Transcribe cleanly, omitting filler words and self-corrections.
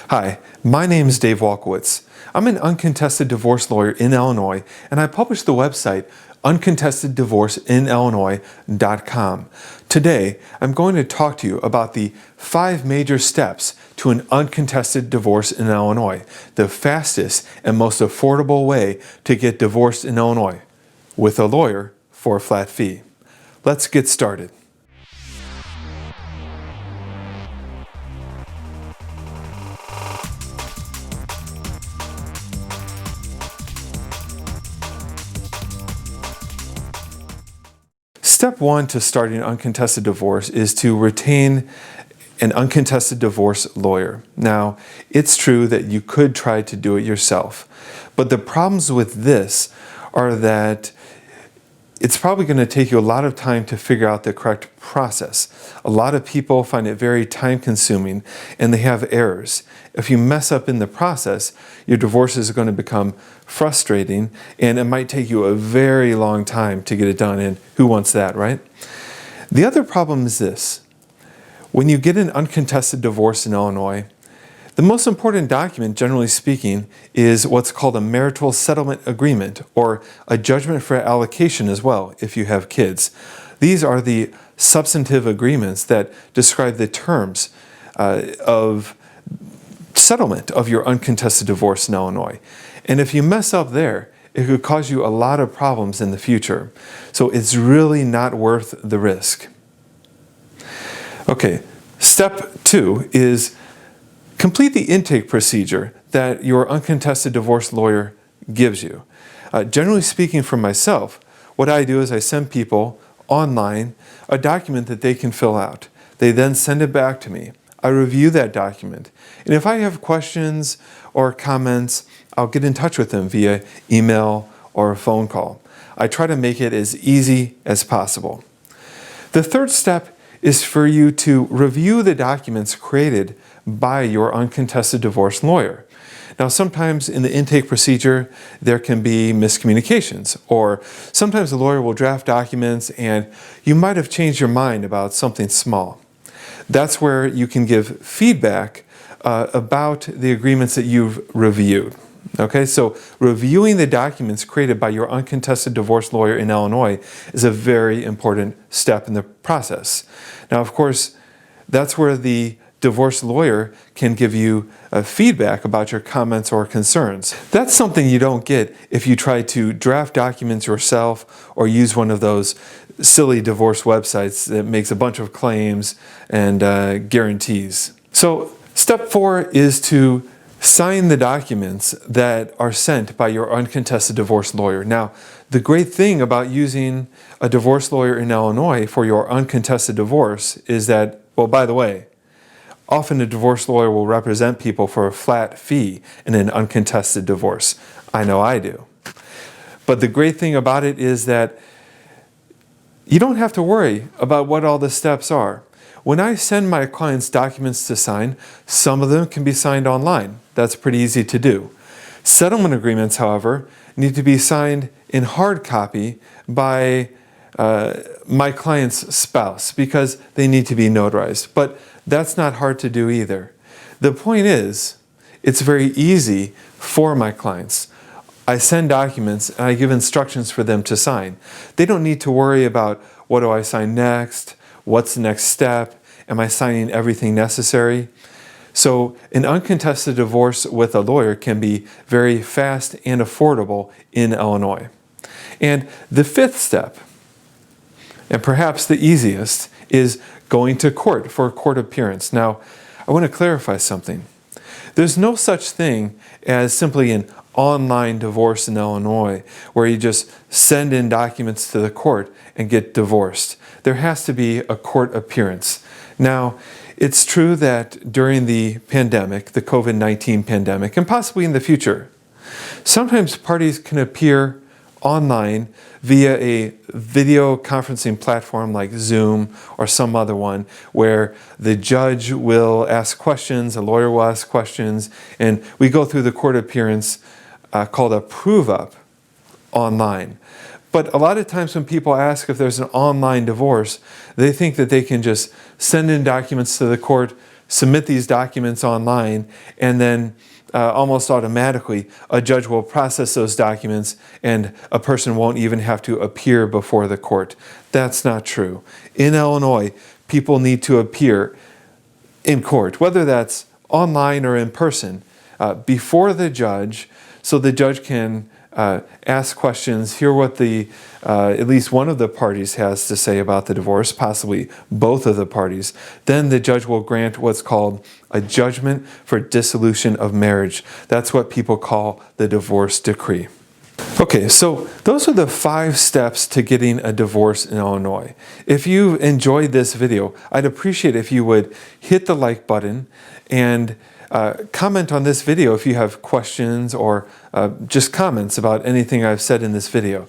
Hi, my name is Dave Walkowitz. I'm an uncontested divorce lawyer in Illinois, and I publish the website uncontesteddivorceinillinois.com. Today, I'm going to talk to you about the 5 major steps to an uncontested divorce in Illinois, the fastest and most affordable way to get divorced in Illinois, with a lawyer for a flat fee. Let's get started. Step 1 to starting an uncontested divorce is to retain an uncontested divorce lawyer. Now, it's true that you could try to do it yourself, but the problems with this are that it's probably going to take you a lot of time to figure out the correct process. A lot of people find it very time consuming and they have errors. If you mess up in the process, your divorce is going to become frustrating and it might take you a very long time to get it done, and who wants that, right? The other problem is this. When you get an uncontested divorce in Illinois, the most important document, generally speaking, is what's called a marital settlement agreement, or a judgment for allocation as well, if you have kids. These are the substantive agreements that describe the terms of settlement of your uncontested divorce in Illinois. And if you mess up there, it could cause you a lot of problems in the future. So it's really not worth the risk. Okay, step 2 is complete the intake procedure that your uncontested divorce lawyer gives you. Generally speaking, for myself, what I do is I send people online a document that they can fill out. They then send it back to me. I review that document. And if I have questions or comments, I'll get in touch with them via email or a phone call. I try to make it as easy as possible. The third step is for you to review the documents created by your uncontested divorce lawyer. Now, sometimes in the intake procedure, there can be miscommunications, or sometimes the lawyer will draft documents and you might have changed your mind about something small. That's where you can give feedback about the agreements that you've reviewed. Okay, so reviewing the documents created by your uncontested divorce lawyer in Illinois is a very important step in the process. Now, of course, that's where the divorce lawyer can give you feedback about your comments or concerns. That's something you don't get if you try to draft documents yourself or use one of those silly divorce websites that makes a bunch of claims and guarantees. So step 4 is to sign the documents that are sent by your uncontested divorce lawyer. Now, the great thing about using a divorce lawyer in Illinois for your uncontested divorce is that, well, by the way, often a divorce lawyer will represent people for a flat fee in an uncontested divorce. I know I do. But the great thing about it is that you don't have to worry about what all the steps are. When I send my clients documents to sign, some of them can be signed online. That's pretty easy to do. Settlement agreements, however, need to be signed in hard copy by my client's spouse because they need to be notarized. But that's not hard to do either. The point is, it's very easy for my clients. I send documents and I give instructions for them to sign. They don't need to worry about what do I sign next, what's the next step, am I signing everything necessary? So an uncontested divorce with a lawyer can be very fast and affordable in Illinois. And the 5th step, and perhaps the easiest, is going to court for a court appearance. Now, I want to clarify something. There's no such thing as simply an online divorce in Illinois where you just send in documents to the court and get divorced. There has to be a court appearance. Now, it's true that during the pandemic, the COVID-19 pandemic, and possibly in the future, sometimes parties can appear online via a video conferencing platform like Zoom or some other one where the judge will ask questions, a lawyer will ask questions, and we go through the court appearance called a prove-up online. But a lot of times when people ask if there's an online divorce, they think that they can just send in documents to the court, submit these documents online, and then almost automatically a judge will process those documents and a person won't even have to appear before the court. That's not true. In Illinois, people need to appear in court, whether that's online or in person, before the judge, so the judge can ask questions, hear what at least one of the parties has to say about the divorce, possibly both of the parties. Then the judge will grant what's called a judgment for dissolution of marriage. That's what people call the divorce decree. Okay, so those are the 5 steps to getting a divorce in Illinois. If you enjoyed this video, I'd appreciate if you would hit the like button and comment on this video if you have questions or just comments about anything I've said in this video.